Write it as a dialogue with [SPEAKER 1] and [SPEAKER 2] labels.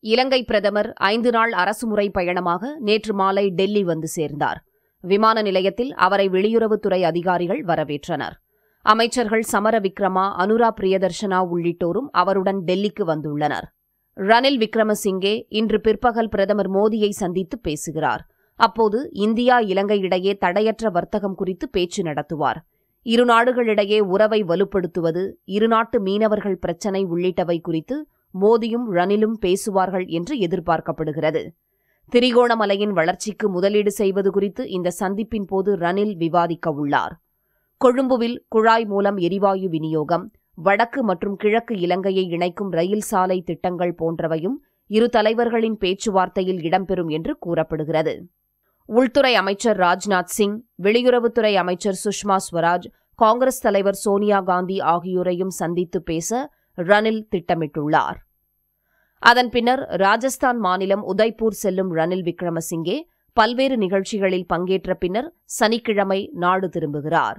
[SPEAKER 1] இலங்கை பிரதமர் 5 நாள் அரசுமுறை பயணமாக நேற்று மாலை டெல்லி வந்து சேர்ந்தார். விமான நிலையத்தில் அவரை வெளியுறவுத்துறை அதிகாரிகள் வரவேற்றனர். அமைச்சர்கள் சமர விக்ரமா, அனுரா பிரியதர்ஷனா உள்ளிட்டோரும் அவருடன் டெல்லிக்கு வந்துள்ளனர். ரணில் விக்ரமசிங்கே இன்று பிற்பகல் பிரதமர் மோடியை சந்தித்து பேசுகிறார். அப்போது இந்தியா இலங்கை இடையே தடையற்ற வர்த்தகம் குறித்து பேச்சு நடத்துவார். இரு நாடுகளிடையே உறவை வலுப்படுத்துவது, இருநாட்டு மீனவர்கள் பிரச்சினை உள்ளிட்டவை குறித்து மோடியும் ரணிலும் பேசுவார்கள் என்று எதிர்பார்க்கப்படுகிறது. திரிகோணமலையின் வளர்ச்சிக்கு முதலீடு செய்வது குறித்து இந்த சந்திப்பின் போது ரணில் விவாதிக்க உள்ளார். கொழும்புவில் குழாய் மூலம் எரிவாயு விநியோகம், வடக்கு மற்றும் கிழக்கு இலங்கையை இணைக்கும் ரயில் சாலை திட்டங்கள் போன்றவையும் இரு தலைவர்களின் பேச்சுவார்த்தையில் இடம்பெறும் என்று கூறப்படுகிறது. உள்துறை அமைச்சர் ராஜ்நாத் சிங், வெளியுறவுத்துறை அமைச்சர் சுஷ்மா ஸ்வராஜ், காங்கிரஸ் தலைவர் சோனியா காந்தி ஆகியோரையும் சந்தித்து பேச ரணில் திட்டமிட்டுள்ளார். அதன் பின்னர் ராஜஸ்தான் மாநிலம் உதய்பூர் செல்லும் ரணில் விக்ரமசிங்கே பல்வேறு நிகழ்ச்சிகளில் பங்கேற்ற பின்னர் சனிக்கிழமை நாடு திரும்புகிறார்.